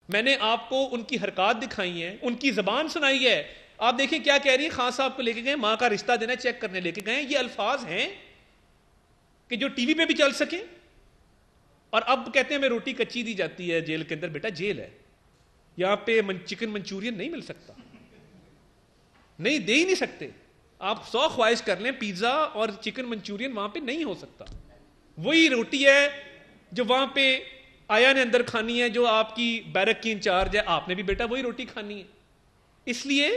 میں نے آپ کو ان کی حرکات دکھائی ہیں, ان کی زبان سنائی ہے. آپ دیکھیں کیا کہہ رہی ہے, خان صاحب کو لے کے گئے, ماں کا رشتہ دینا چیک کرنے لے کے گئے. یہ الفاظ ہیں کہ جو ٹی وی پہ بھی چل سکیں, اور اب کہتے ہیں ہمیں روٹی کچی دی جاتی ہے جیل کے اندر. بیٹا جیل ہے, یہاں پہ چکن منچورین نہیں مل سکتا, نہیں دے ہی نہیں سکتے. آپ 100 خواہش کر لیں, پیزا اور چکن منچورین وہاں پہ نہیں ہو سکتا. وہی روٹی ہے جو وہاں پہ آیا نے اندر کھانی ہے, جو آپ کی بیرک کی انچارج ہے, آپ نے بھی بیٹا وہی روٹی کھانی ہے. اس لیے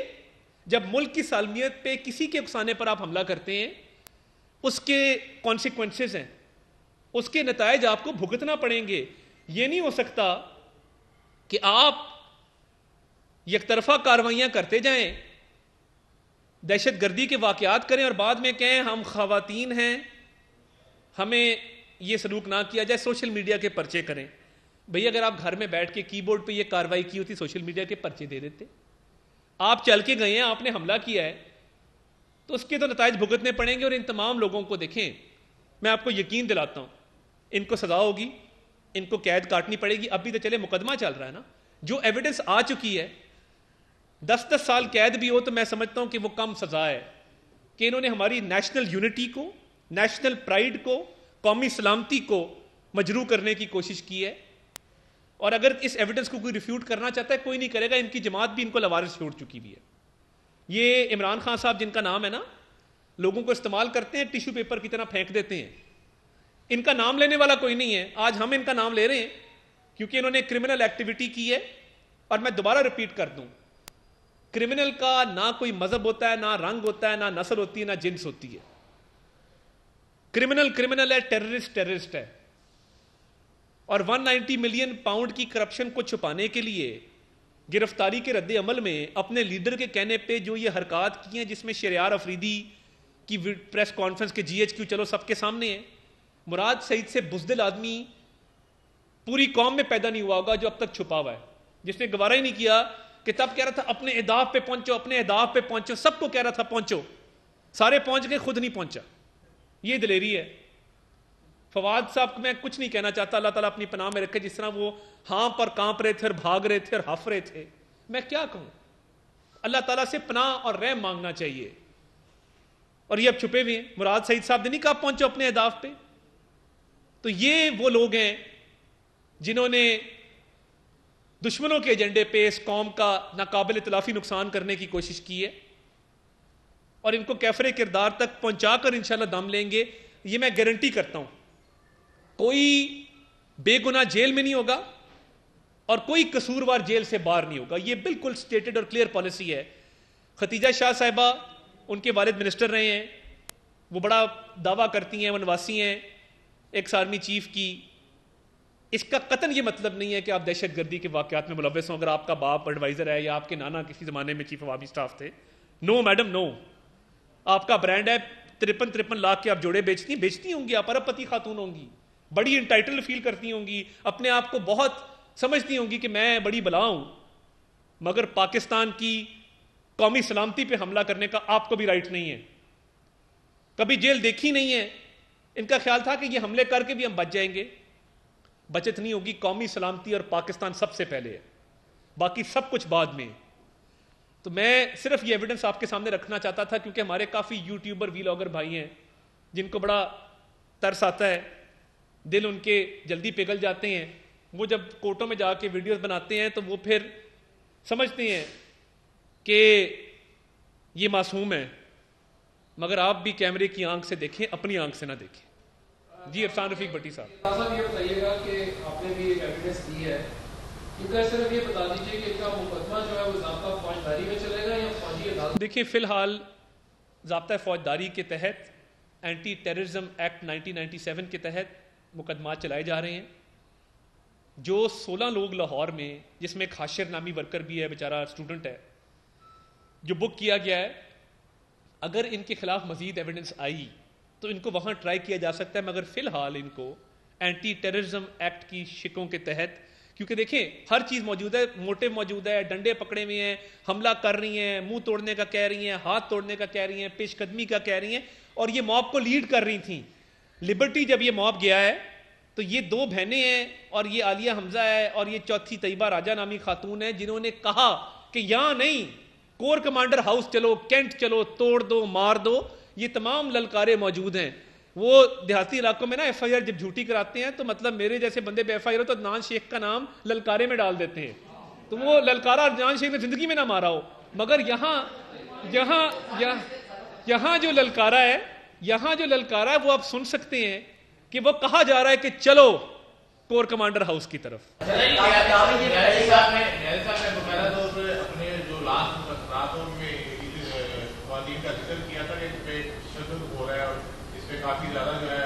جب ملک کی سالمیت پہ کسی کے اکسانے پر آپ حملہ کرتے ہیں, اس کے کانسیکوینسز ہیں, اس کے نتائج آپ کو بھگتنا پڑیں گے. یہ نہیں ہو سکتا کہ آپ یک طرفہ کاروائیاں کرتے جائیں, دہشت گردی کے واقعات کریں اور بعد میں کہیں ہم خواتین ہیں, ہمیں یہ سلوک نہ کیا جائے, سوشل میڈیا کے پرچے کریں. بھئی اگر آپ گھر میں بیٹھ کے کی بورڈ پہ یہ کارروائی کی ہوتی, سوشل میڈیا کے پرچے دے دیتے. آپ چل کے گئے ہیں, آپ نے حملہ کیا ہے, تو اس کے تو نتائج بھگتنے پڑیں گے. اور ان تمام لوگوں کو دیکھیں, میں آپ کو یقین دلاتا ہوں, ان کو سزا ہوگی, ان کو قید کاٹنی پڑے گی. ابھی تو چلے مقدمہ چل رہا ہے نا, جو ایویڈنس آ چکی ہے, 10 سال قید بھی ہو تو میں سمجھتا ہوں کہ وہ کم سزا ہے, کہ انہوں نے ہماری نیشنل یونٹی کو, نیشنل پرائیڈ کو, قومی سلامتی کو مجروح کرنے کی کوشش کی ہے. اور اگر اس ایویڈنس کو کوئی ریفیوٹ کرنا چاہتا ہے, کوئی نہیں کرے گا. ان کی جماعت بھی ان کو لوارث چھوڑ چکی بھی ہے. یہ عمران خان صاحب جن کا نام ہے نا, لوگوں کو استعمال کرتے ہیں, ٹیشو پیپر کی طرح پھینک دیتے ہیں. ان کا نام لینے والا کوئی نہیں ہے. آج ہم ان کا نام لے رہے ہیں کیونکہ انہوں نے کرمنل ایکٹیویٹی کی ہے. اور میں دوبارہ ریپیٹ کر دوں, کرمنل کا نہ کوئی مذہب ہوتا ہے, نہ رنگ ہوتا ہے, نہ نسل ہوتی ہے, نہ جنس ہوتی ہے. کرمنل کرمنل ہے, ٹیررسٹ ٹیررسٹ ہے. اور 190 ملین پاؤنڈ کی کرپشن کو چھپانے کے لیے گرفتاری کے رد عمل میں اپنے لیڈر کے کہنے پہ جو یہ حرکات کی ہیں, جس میں شہریار افریدی کی پریس کانفرنس کے GHQ چلو سب کے سامنے ہے, مراد سعید سے بزدل آدمی پوری قوم میں پیدا نہیں ہوا ہوگا جو اب تک چھپا ہوا ہے, جس نے گوارا ہی نہیں کیا کہ تب کہہ رہا تھا اپنے اہداف پہ پہنچو, اپنے اہداف پہ پہنچو, سب کو کہہ رہا تھا پہنچو, سارے پہنچ گئے, خود نہیں پہنچا. یہ دلیری ہے. فواد صاحب کو میں کچھ نہیں کہنا چاہتا, اللہ تعالیٰ اپنی پناہ میں رکھے. جس طرح وہ ہاں پر کانپ رہے تھے اور بھاگ رہے تھے اور ہف رہے تھے, میں کیا کہوں. اللہ تعالیٰ سے پناہ اور رحم مانگنا چاہیے. اور یہ اب چھپے ہوئے ہیں. مراد سعید صاحب نے نہیں کہا پہنچو اپنے اہداف پہ. تو یہ وہ لوگ ہیں جنہوں نے دشمنوں کے ایجنڈے پہ اس قوم کا ناقابل تلافی نقصان کرنے کی کوشش کی ہے, اور ان کو کیفر کردار تک پہنچا کر انشاءاللہ دم لیں گے. یہ میں گارنٹی کرتا ہوں. کوئی بے گناہ جیل میں نہیں ہوگا اور کوئی قصوروار جیل سے باہر نہیں ہوگا. یہ بالکل سٹیٹڈ اور کلیئر پالیسی ہے. ختیجہ شاہ صاحبہ, ان کے والد منسٹر رہے ہیں, وہ بڑا دعویٰ کرتی ہیں, وہ نواسی ہیں ایکس آرمی چیف کی. اس کا قطعاً یہ مطلب نہیں ہے کہ آپ دہشت گردی کے واقعات میں ملوث ہوں اگر آپ کا باپ ایڈوائزر ہے یا آپ کے نانا کسی زمانے میں چیف آف آرمی اسٹاف تھے. نو میڈم نو. آپ کا برانڈ ہے 53 لاکھ کے آپ جوڑے بیچتی ہوں گی, آپ ارب پتی خاتون ہوں گی, بڑی انٹائٹل فیل کرتی ہوں گی, اپنے آپ کو بہت سمجھتی ہوں گی کہ میں بڑی بلا ہوں, مگر پاکستان کی قومی سلامتی پہ حملہ کرنے کا آپ کو بھی رائٹ نہیں ہے. کبھی جیل دیکھی نہیں ہے. ان کا خیال تھا کہ یہ حملے کر کے بھی ہم بچ جائیں گے. بچت نہیں ہوگی. قومی سلامتی اور پاکستان سب سے پہلے ہے, باقی سب کچھ بعد میں. تو میں صرف یہ ایویڈنس آپ کے سامنے رکھنا چاہتا تھا کیونکہ ہمارے کافی یوٹیوبر ویلاگر بھائی ہیں جن کو بڑا ترس آتا ہے, دل ان کے جلدی پگھل جاتے ہیں. وہ جب کوٹوں میں جا کے ویڈیوز بناتے ہیں تو وہ پھر سمجھتے ہیں کہ یہ معصوم ہے, مگر آپ بھی کیمرے کی آنکھ سے دیکھیں, اپنی آنکھ سے نہ دیکھیں. جی عرفان رفیق بٹی صاحب. صاحب یہ بتائیے گا کہ آپ نے بھی ایک ایویڈنس دی ہے, کیونکہ صرف یہ بتا دیجیے کہ ان کا مقدمہ جو ہے وہ ضابطہ فوجداری میں چلے گا یا فوجی عدالت؟ دیکھیے فی الحال ضابطہ فوجداری کے تحت اینٹی ٹیررزم ایکٹ 1997 کے تحت مقدمات چلائے جا رہے ہیں. جو 16 لوگ لاہور میں, جس میں ایک حاشر نامی ورکر بھی ہے, بیچارہ اسٹوڈنٹ ہے, جو بک کیا گیا ہے, اگر ان کے خلاف مزید ایویڈنس آئی تو ان کو وہاں ٹرائی کیا جا سکتا ہے. مگر فی الحال ان کو اینٹی ٹیررزم ایکٹ کی شکوں کے تحت, کیونکہ دیکھیں ہر چیز موجود ہے, موٹے موجود ہے, ڈنڈے پکڑے ہوئے ہیں, حملہ کر رہی ہیں, منہ توڑنے کا کہہ رہی ہیں, ہاتھ توڑنے کا کہہ رہی ہیں, پیش قدمی کا کہہ رہی ہیں, اور یہ موب کو لیڈ کر رہی تھیں. لبرٹی جب یہ موب گیا ہے تو یہ دو بہنیں ہیں اور یہ عالیہ حمزہ ہے اور یہ چوتھی طیبہ راجہ نامی خاتون ہے جنہوں نے کہا کہ یہاں نہیں، کور کمانڈر ہاؤس چلو، کینٹ چلو، توڑ دو، مار دو. یہ تمام للکارے موجود ہیں. وہ دیہاتی علاقوں میں نا ایف آئی آر جب جھوٹی کراتے ہیں تو مطلب میرے جیسے بندے پہ ایف آئی آر ہو تو عدنان شیخ کا نام للکارے میں ڈال دیتے ہیں. تو وہ للکارہ عدنان شیخ نے زندگی میں نہ مارا ہو، مگر یہاں جو للکارہ ہے وہ آپ سن سکتے ہیں کہ وہ کہا جا رہا ہے کہ چلو کور کمانڈر ہاؤس کی طرف. کافی زیادہ جو ہے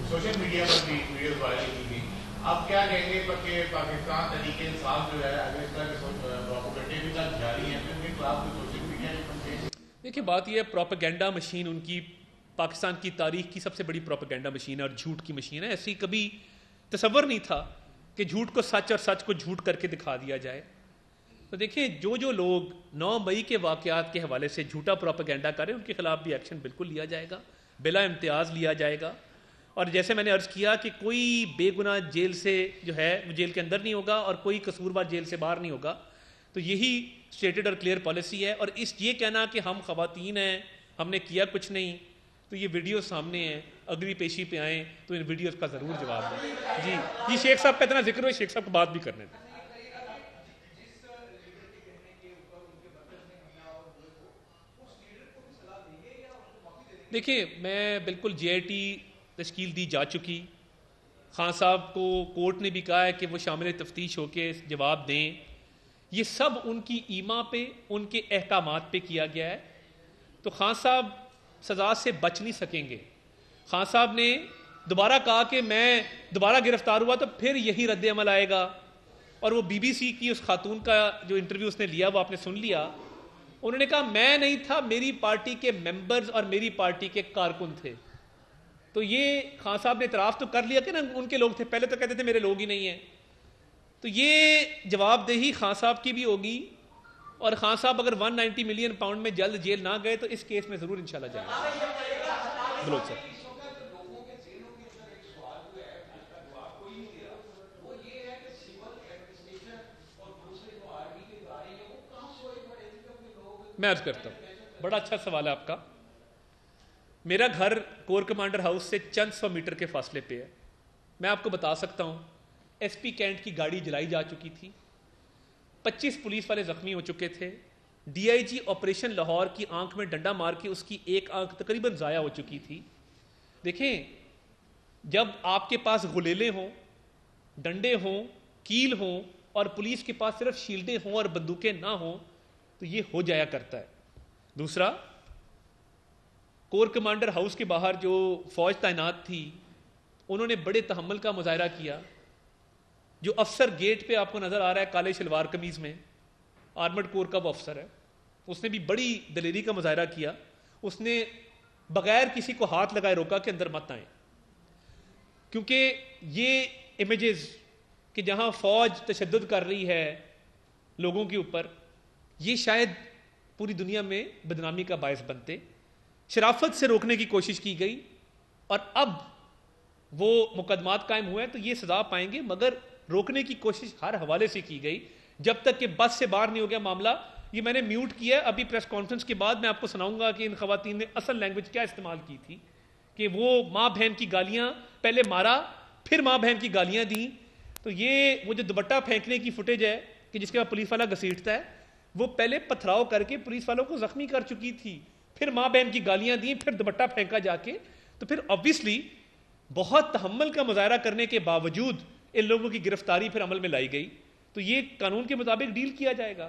سوشل میڈیا پر بھی ویڈیوز وائرل کی گئی. آپ کیا کہیں گے کہ پاکستان تحریک انصاف جو ہے اگر اس طرح پروپیگنڈے بھی جاری ہیں تو ان کے خلاف سوشل میڈیا کے. دیکھیے بات یہ ہے، پروپیگنڈا مشین ان کی پاکستان کی تاریخ کی سب سے بڑی پروپیگنڈا مشین ہے اور جھوٹ کی مشین ہے. ایسی کبھی تصور نہیں تھا کہ جھوٹ کو سچ اور سچ کو جھوٹ کر کے دکھا دیا جائے. تو دیکھیں جو لوگ 9 مئی کے واقعات کے حوالے سے جھوٹا پروپیگنڈا کریں ان کے خلاف بھی ایکشن بالکل لیا جائے گا، بلا امتیاز لیا جائے گا. اور جیسے میں نے عرض کیا کہ کوئی بے گناہ جیل سے جو ہے جیل کے اندر نہیں ہوگا اور کوئی قصوروار جیل سے باہر نہیں ہوگا. تو یہی اسٹیٹڈ اور کلیئر پالیسی ہے. اور یہ کہنا کہ ہم خواتین ہیں، ہم نے کیا کچھ نہیں، تو یہ ویڈیو سامنے ہیں، اگلی پیشی پہ آئیں تو ان ویڈیوز کا ضرور جواب دیں. جی شیخ صاحب کا اتنا ذکر ہو، شیخ صاحب کو بات بھی کرنے دیں. دیکھیں میں بالکل جے آئی ٹی تشکیل دی جا چکی. خان صاحب کو کورٹ نے بھی کہا ہے کہ وہ شامل تفتیش ہو کے جواب دیں. یہ سب ان کی ایما پہ، ان کے احکامات پہ کیا گیا ہے. تو خان صاحب سزا سے بچ نہیں سکیں گے. خان صاحب نے دوبارہ کہا کہ میں دوبارہ گرفتار ہوا تو پھر یہی رد عمل آئے گا. اور وہ بی بی سی کی اس خاتون کا جو انٹرویو اس نے لیا وہ آپ نے سن لیا. انہوں نے کہا میں نہیں تھا، میری پارٹی کے ممبرز اور میری پارٹی کے کارکن تھے. تو یہ خان صاحب نے اعتراف تو کر لیا کہ نا ان کے لوگ تھے، پہلے تو کہتے تھے میرے لوگ ہی نہیں ہیں. تو یہ جواب دہی خان صاحب کی بھی ہوگی. اور خان صاحب اگر 190 ملین پاؤنڈ میں جلد جیل نہ گئے تو اس کیس میں ضرور انشاءاللہ جائیں گے. بلوچ صاحب میں عرض کرتا ہوں، بڑا اچھا سوال ہے آپ کا. میرا گھر کور کمانڈر ہاؤس سے چند 100 میٹر کے فاصلے پہ ہے. میں آپ کو بتا سکتا ہوں ایس پی کینٹ کی گاڑی جلائی جا چکی تھی، 25 پولیس والے زخمی ہو چکے تھے. D I G operation Lahore کی آنکھ میں ڈنڈا مار کے اس کی ایک آنکھ تقریباً ضائع ہو چکی تھی. دیکھیں جب آپ کے پاس غلیلے ہوں، ڈنڈے ہوں، کیل ہوں اور پولیس کے پاس صرف شیلڈیں ہوں اور بندوقیں نہ ہوں تو یہ ہو جایا کرتا ہے. دوسرا، کور کمانڈر ہاؤس کے باہر جو فوج تعینات تھی انہوں نے بڑے تحمل کا مظاہرہ کیا. جو افسر گیٹ پہ آپ کو نظر آ رہا ہے کالے شلوار قمیض میں، آرمڈ کور کا وہ افسر ہے، اس نے بھی بڑی دلیری کا مظاہرہ کیا. اس نے بغیر کسی کو ہاتھ لگائے روکا کہ اندر مت آئیں، کیونکہ یہ امیجز کہ جہاں فوج تشدد کر رہی ہے لوگوں کے اوپر، یہ شاید پوری دنیا میں بدنامی کا باعث بنتے. شرافت سے روکنے کی کوشش کی گئی اور اب وہ مقدمات قائم ہوئے تو یہ سزا پائیں گے، مگر روکنے کی کوشش ہر حوالے سے کی گئی جب تک کہ بس سے باہر نہیں ہو گیا معاملہ. یہ میں نے میوٹ کیا ہے، ابھی پریس کانفرنس کے بعد میں آپ کو سناؤں گا کہ ان خواتین نے اصل لینگویج کیا استعمال کی تھی. کہ وہ ماں بہن کی گالیاں، پہلے مارا پھر ماں بہن کی گالیاں دیں. تو یہ وہ جو دوپٹہ پھینکنے کی فوٹیج ہے کہ جس کے بعد پولیس والا گھسیٹتا ہے، وہ پہلے پتھراؤ کر کے پولیس والوں کو زخمی کر چکی تھی، پھر ماں بہن کی گالیاں دیں، پھر دوپٹہ پھینکا جا کے. تو پھر obviously بہت تحمل کا مظاہرہ کرنے کے باوجود ان لوگوں کی گرفتاری پھر عمل میں لائی گئی. تو یہ قانون کے مطابق ڈیل کیا جائے گا.